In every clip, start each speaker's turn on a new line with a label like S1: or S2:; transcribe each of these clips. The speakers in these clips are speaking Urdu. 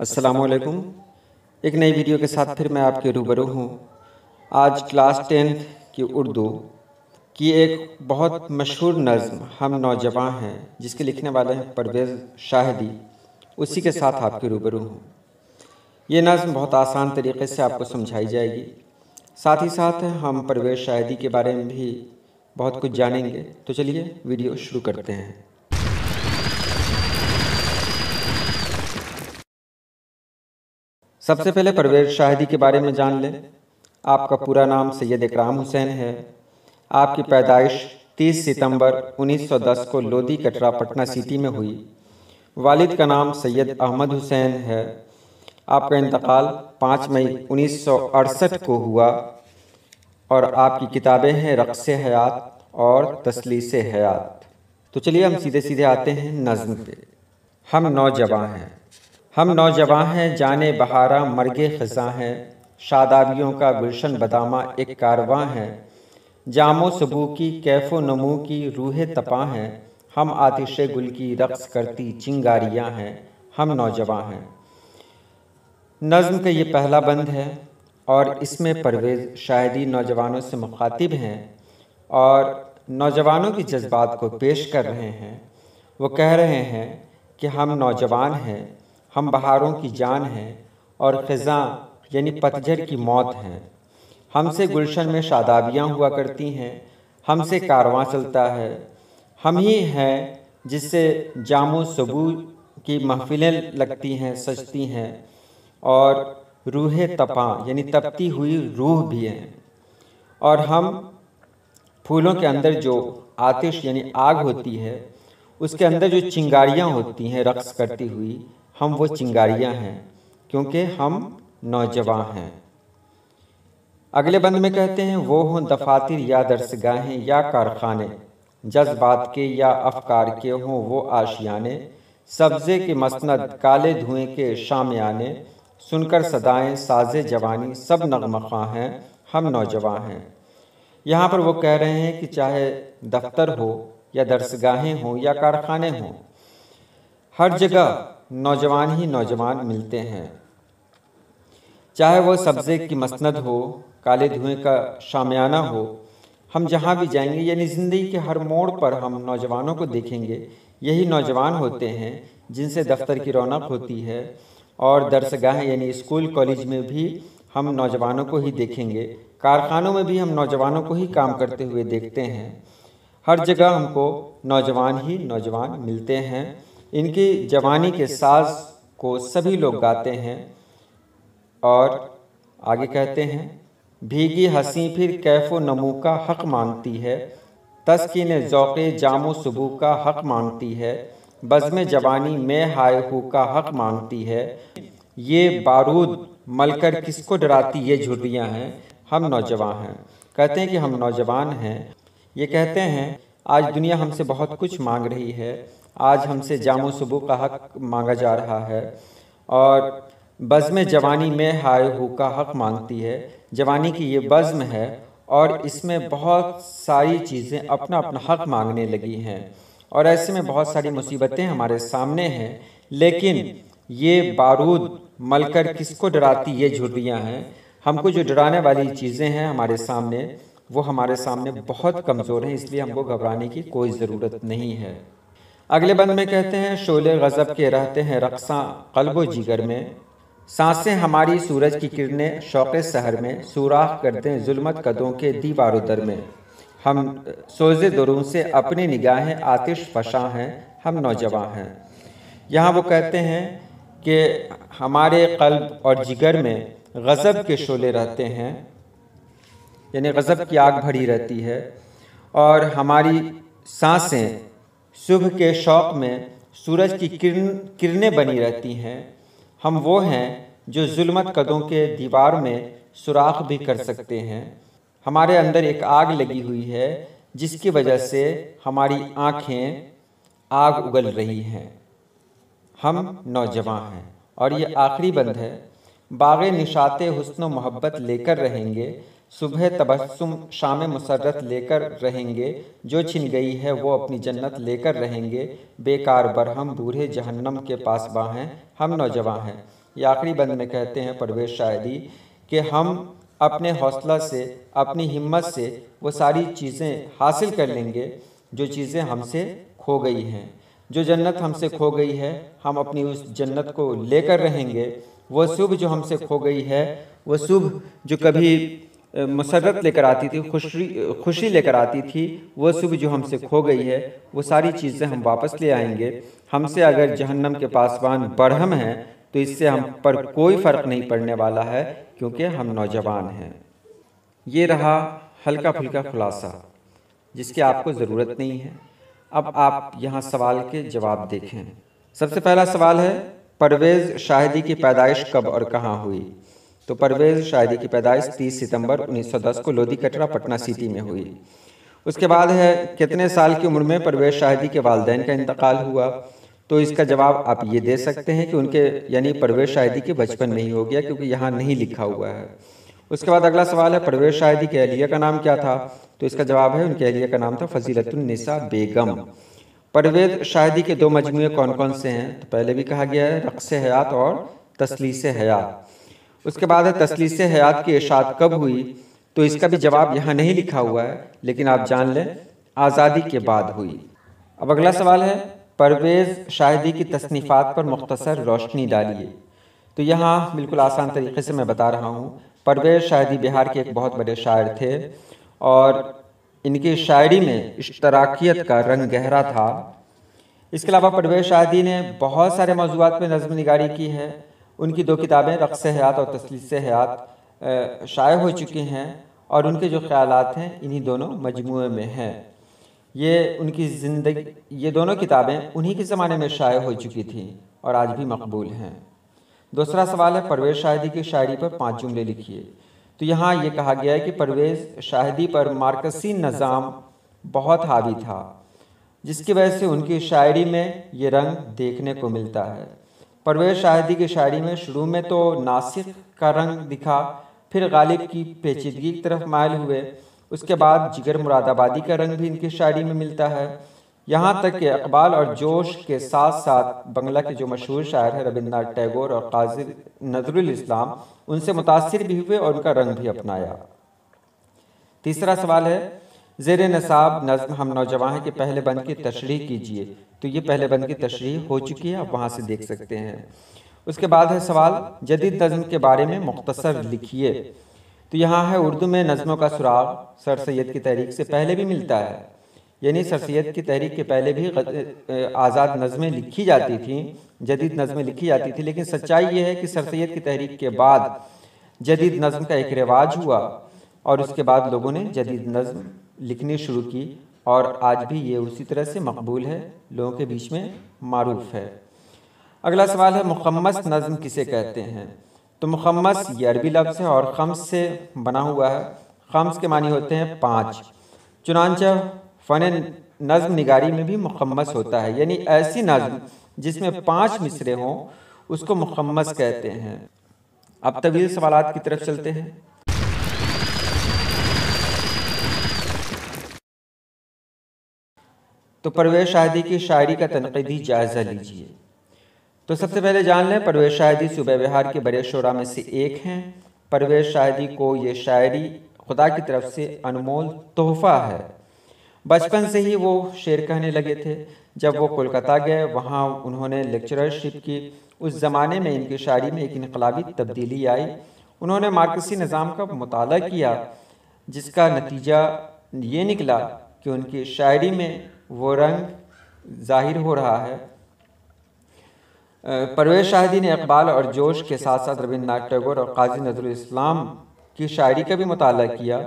S1: السلام علیکم۔ ایک نئی ویڈیو کے ساتھ پھر میں آپ کے روبرو ہوں۔ آج کلاس 10 کی اردو کی ایک بہت مشہور نظم ہم نوجوان ہیں، جس کے لکھنے والے ہیں پرویز شاہدی، اسی کے ساتھ آپ کے روبرو ہوں۔ یہ نظم بہت آسان طریقے سے آپ کو سمجھائی جائے گی، ساتھ ہی ساتھ ہم پرویز شاہدی کے بارے میں بھی بہت کچھ جانیں گے۔ تو چلیے ویڈیو شروع کرتے ہیں۔ سب سے پہلے پرویز شاہدی کے بارے میں جان لیں۔ آپ کا پورا نام سید اکرام حسین ہے۔ آپ کی پیدائش 30 ستمبر 1910 کو لودھی کٹرا پٹنہ سٹی میں ہوئی۔ والد کا نام سید احمد حسین ہے۔ آپ کا انتقال 5 مئی 1968 کو ہوا، اور آپ کی کتابیں ہیں رقص حیات اور تسلیس حیات۔ تو چلیے ہم سیدھے سیدھے آتے ہیں نظم پہ۔ ہم نوجوان ہیں، ہم نوجوان ہیں، جانے بہارا مرگے خزاں ہیں، شادابیوں کا گلشن بدامہ ایک کارواں ہے، جام و صبو کی کیف و نمو کی روح تپاں ہیں، ہم آتش گل کی رقص کرتی چنگاریاں ہیں، ہم نوجوان ہیں۔ نظم کا یہ پہلا بند ہے، اور اس میں پرویز شاہدی نوجوانوں سے مخاطب ہیں اور نوجوانوں کی جذبات کو پیش کر رہے ہیں۔ وہ کہہ رہے ہیں کہ ہم نوجوان ہیں، ہم بہاروں کی جان ہیں، اور خزاں یعنی پتجھڑ کی موت ہیں۔ ہم سے گلشن میں شادابیاں ہوا کرتی ہیں، ہم سے کارواں چلتا ہے، ہم ہی ہیں جس سے جام و صبو کی محفلیں لگتی ہیں، سجتی ہیں، اور روح تپاں یعنی تپتی ہوئی روح بھی ہیں۔ اور ہم پھولوں کے اندر جو آتش یعنی آگ ہوتی ہے، اس کے اندر جو چنگاریاں ہوتی ہیں رقص کرتی ہوئی، ہم وہ چنگاریاں ہیں، کیونکہ ہم نوجوان ہیں۔ اگلے بند میں کہتے ہیں وہ ہوں دفاتر یا درسگاہیں یا کارخانے، جذبات کے یا افکار کے ہوں وہ آشیانے، سبزے کے مسند کالے دھوئیں کے شامیانے، سن کر صدائیں ساز جوانی سب نغمہ خواں ہیں، ہم نوجوان ہیں۔ یہاں پر وہ کہہ رہے ہیں کہ چاہے دفتر ہو یا درسگاہیں ہوں یا کارخانے ہوں، ہر جگہ نوجوان ہی نوجوان ملتے ہیں۔ چاہے وہ سبزے کی مسند ہو، کالے دھوئیں کا شامیانہ ہو، ہم جہاں بھی جائیں گے یعنی زندگی کے ہر موڑ پر ہم نوجوانوں کو دیکھیں گے۔ یہی نوجوان ہوتے ہیں جن سے دفتر کی رونق ہوتی ہے، اور درسگاہیں یعنی اسکول کالج میں بھی ہم نوجوانوں کو ہی دیکھیں گے، کارخانوں میں بھی ہم نوجوانوں کو ہی کام کرتے ہوئے دیکھتے ہیں۔ ہر جگہ ہم کو نوجوان ہی نوجوان ملتے ہیں۔ ان کی جوانی کے ساز کو سبھی لوگ گاتے ہیں۔ اور آگے کہتے ہیں بھیگی ہنسی پھر کیف و نمو کا حق مانگتی ہے، تسکین ذوق جام و صبو کا حق مانگتی ہے، بزم جوانی میں ہائے ہو کا حق مانگتی ہے، یہ بارود مل کر کس کو ڈراتی یہ جھریاں ہیں، ہم نوجوان ہیں۔ کہتے ہیں کہ ہم نوجوان ہیں۔ یہ کہتے ہیں آج دنیا ہم سے بہت کچھ مانگ رہی ہے، آج ہم سے جام و صبو کا حق مانگا جا رہا ہے، اور بزم جوانی میں ہائے ہو کا حق مانگتی ہے۔ جوانی کی یہ بزم ہے، اور اس میں بہت ساری چیزیں اپنا اپنا حق مانگنے لگی ہیں، اور ایسے میں بہت ساری مصیبتیں ہمارے سامنے ہیں، لیکن یہ بارود مل کر کس کو ڈراتی یہ جھریاں ہیں۔ ہم کو جو ڈرانے والی چیزیں ہیں ہمارے سامنے، وہ ہمارے سامنے بہت کمزور ہیں، اس لیے ہم کو گھبرانے کی کوئی ضرورت نہیں ہے۔ اگلے بند میں کہتے ہیں شعلے غضب کے رہتے ہیں رقصاں قلب و جگر میں، سانسیں ہماری سورج کی کرنیں شوق سحر میں، سوراخ کرتے ہیں ظلمت قدوں کے دیوار و در میں، ہم سوز دروں سے اپنی نگاہیں آتش فشاں ہیں، ہم نوجوان ہیں۔ یہاں وہ کہتے ہیں کہ ہمارے قلب اور جگر میں غضب کے شعلے رہتے ہیں، یعنی غضب کی آگ بھری رہتی ہے، اور ہماری سانسیں صبح کے شوق میں سورج کی کرنیں بنی رہتی ہیں۔ ہم وہ ہیں جو ظلمت قدوں کے دیوار میں سوراخ بھی کر سکتے ہیں۔ ہمارے اندر ایک آگ لگی ہوئی ہے جس کی وجہ سے ہماری آنکھیں آگ اگل رہی ہیں، ہم نوجوان ہیں۔ اور یہ آخری بند ہے باغ نشاط حسن و محبت لے کر رہیں گے، صبح تبسم شام مسرت لے کر رہیں گے، جو چھن گئی ہے وہ اپنی جنت لے کر رہیں گے، بیکار برہم بوڑھے جہنم کے پاسباں ہیں، ہم نوجوان ہیں۔ یہ آخری بند میں کہتے ہیں پرویز شاہدی کہ ہم اپنے حوصلہ سے، اپنی ہمت سے وہ ساری چیزیں حاصل کر لیں گے جو چیزیں ہم سے کھو گئی ہیں۔ جو جنت ہم سے کھو گئی ہے ہم اپنی اس جنت کو لے کر رہیں گے۔ وہ صبح جو ہم سے کھو گئی ہے، وہ صبح جو کبھی مسرت لے کر آتی تھی، خوشی لے کر آتی تھی، وہ صبح جو ہم سے کھو گئی ہے وہ ساری چیزیں ہم واپس لے آئیں گے۔ ہم سے اگر جہنم کے پاسبان برہم ہیں تو اس سے ہم پر کوئی فرق نہیں پڑنے والا ہے، کیونکہ ہم نوجوان ہیں۔ یہ رہا ہلکا پھلکا خلاصہ جس کی آپ کو ضرورت نہیں ہے۔ اب آپ یہاں سوال کے جواب دیکھیں۔ سب سے پہلا سوال ہے پرویز شاہدی کی پیدائش کب اور کہاں ہوئی؟ تو پرویز شاہدی کی پیدائش 30 ستمبر 1910 کو لودھی کٹرا پٹنہ سٹی میں ہوئی۔ اس کے بعد ہے کتنے سال کی عمر میں پرویز شاہدی کے والدین کا انتقال ہوا؟ تو اس کا جواب آپ یہ دے سکتے ہیں کہ ان کے یعنی پرویز شاہدی کے بچپن میں ہی ہو گیا، کیونکہ یہاں نہیں لکھا ہوا ہے۔ اس کے بعد اگلا سوال ہے پرویز شاہدی کے اہلیہ کا نام کیا تھا؟ تو اس کا جواب ہے ان کے اہلیہ کا نام تھا فضیلت النساء بیگم۔ پرویز شاہدی کے دو مجموعے کون کون سے ہیں؟ تو پہلے بھی کہا گیا ہے رقص حیات اور تسلیس حیات۔ اس کے بعد ہے تسلیس حیات کی اشاعت کب ہوئی؟ تو اس کا بھی جواب یہاں نہیں لکھا ہوا ہے، لیکن آپ جان لیں آزادی کے بعد ہوئی۔ اب اگلا سوال ہے پرویز شاہدی کی تصنیفات پر مختصر روشنی ڈالیے۔ تو یہاں بالکل آسان طریقے سے میں بتا رہا ہوں۔ پرویز شاہدی بہار کے ایک بہت بڑے شاعر تھے اور ان کی شاعری میں اشتراکیت کا رنگ گہرا تھا۔ اس کے علاوہ پرویز شاہدی نے بہت سارے موضوعات میں نظم نگاری کی ہے۔ ان کی دو کتابیں رقص حیات اور تسلیس حیات شائع ہو چکی ہیں اور ان کے جو خیالات ہیں انہی دونوں مجموعے میں ہیں۔ یہ دونوں کتابیں انہی کے زمانے میں شائع ہو چکی تھیں اور آج بھی مقبول ہیں۔ دوسرا سوال ہے پرویز شاہدی کی شاعری پر 5 جملے لکھیے۔ تو یہاں یہ کہا گیا ہے کہ پرویز شاہدی پر مارکسی نظام بہت حاوی تھا، جس کی وجہ سے ان کی شاعری میں یہ رنگ دیکھنے کو ملتا ہے۔ پرویز شاہدی کی شاعری میں شروع میں تو ناسخ کا رنگ دکھا، پھر غالب کی پیچیدگی کی طرف مائل ہوئے، اس کے بعد جگر مراد آبادی کا رنگ بھی ان کی شاعری میں ملتا ہے، یہاں تک کہ اقبال اور جوش کے ساتھ ساتھ بنگلہ کے جو مشہور شاعر ہیں ربندر ناتھ ٹیگور اور قاضی نظرُ الاسلام ان سے متاثر بھی ہوئے اور ان کا رنگ بھی اپنایا۔ تیسرا سوال ہے زیر نصاب نظم ہم نوجوان ہیں کے پہلے بند کی تشریح کیجیے۔ تو یہ پہلے بند کی تشریح ہو چکی ہے، آپ وہاں سے دیکھ سکتے ہیں۔ اس کے بعد ہے سوال جدید نظم کے بارے میں مختصر لکھیے۔ تو یہاں ہے اردو میں نظموں کا سراغ سر سید کی تحریک سے پہلے بھی ملتا ہے، یعنی سر سید کی تحریک کے پہلے بھی آزاد نظمیں لکھی جاتی تھیں، جدید نظمیں لکھی جاتی تھیں، لیکن سچائی یہ ہے کہ سر سید کی تحریک کے بعد جدید نظم کا ایک رواج ہوا اور اس کے بعد لوگوں نے جدید نظم لکھنی شروع کی اور آج بھی یہ اسی طرح سے مقبول ہے، لوگوں کے بیچ میں معروف ہے۔ اگلا سوال ہے مخمس نظم کسے کہتے ہیں؟ تو مخمس یہ عربی لفظ ہے اور خمس سے بنا ہوا ہے۔ خمس کے معنی ہوتے ہیں 5، چنانچہ فن نظم نگاری میں بھی مخمس ہوتا ہے، یعنی ایسی نظم جس میں 5 مصرے ہوں اس کو مخمس کہتے ہیں۔ اب طویل سوالات کی طرف چلتے ہیں۔ تو پرویز شاہدی کی شاعری کا تنقیدی جائزہ لیجیے۔ تو سب سے پہلے جان لیں پرویز شاہدی صوبہ بہار کے بڑے شعراء میں سے ایک ہیں۔ پرویز شاہدی کو یہ شاعری خدا کی طرف سے انمول تحفہ ہے۔ بچپن سے ہی وہ شعر کہنے لگے تھے۔ جب وہ کولکاتہ گئے وہاں انہوں نے لیکچررشپ کی۔ اس زمانے میں ان کی شاعری میں ایک انقلابی تبدیلی آئی۔ انہوں نے مارکسی نظام کا مطالعہ کیا جس کا نتیجہ یہ نکلا کہ ان کی شاعری میں وہ رنگ ظاہر ہو رہا ہے۔ پرویز شاہدی نے اقبال اور جوش کے ساتھ ساتھ ربندر ناتھ ٹیگور اور قاضی نظرُ الاسلام کی شاعری کا بھی مطالعہ کیا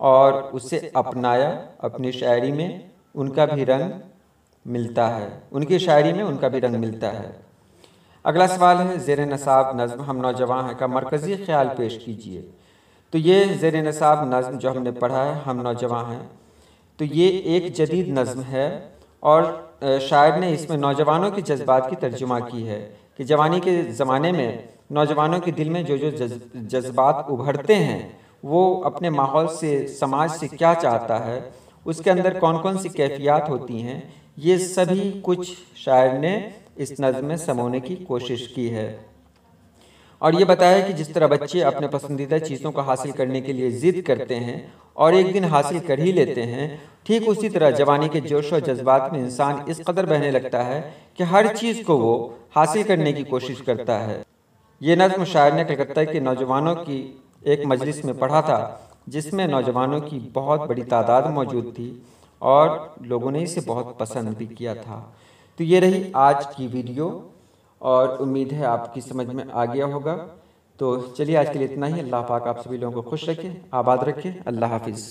S1: اور اسے اپنایا۔ اپنی شاعری میں ان کا بھی رنگ ملتا ہے، ان کی شاعری میں ان کا بھی رنگ ملتا ہے۔ اگلا سوال ہے زیر نصاب نظم ہم نوجوان ہیں کا مرکزی خیال پیش کیجیے۔ تو یہ زیر نصاب نظم جو ہم نے پڑھا ہے ہم نوجوان ہیں، تو یہ ایک جدید نظم ہے اور شاعر نے اس میں نوجوانوں کے جذبات کی ترجمہ کی ہے کہ جوانی کے زمانے میں نوجوانوں کے دل میں جو جذبات ابھرتے ہیں وہ اپنے ماحول سے سماج سے کیا چاہتا ہے، اس کے اندر کون کون سی کیفیات ہوتی ہیں، یہ سبھی کچھ شاعر نے اس نظم میں سمونے کی کوشش کی ہے۔ اور یہ بتایا کہ جس طرح بچے اپنے پسندیدہ چیزوں کو حاصل کرنے کے لیے ضد کرتے ہیں اور ایک دن حاصل کر ہی لیتے ہیں، ٹھیک اسی طرح جوانی کے جوش و جذبات میں انسان اس قدر بہنے لگتا ہے کہ ہر چیز کو وہ حاصل کرنے کی کوشش کرتا ہے۔ یہ نظم شاعر نے کلکتہ کے نوجوانوں کی ایک مجلس میں پڑھا تھا، جس میں نوجوانوں کی بہت بڑی تعداد موجود تھی اور لوگوں نے اسے بہت پسند بھی کیا تھا۔ تو یہ رہی آج کی ویڈیو اور امید ہے آپ کی سمجھ میں آ گیا ہوگا۔ تو چلیے آج کے لیے اتنا ہی۔ اللہ پاک آپ سبھی لوگوں کو خوش رکھے، آباد رکھے۔ اللہ حافظ۔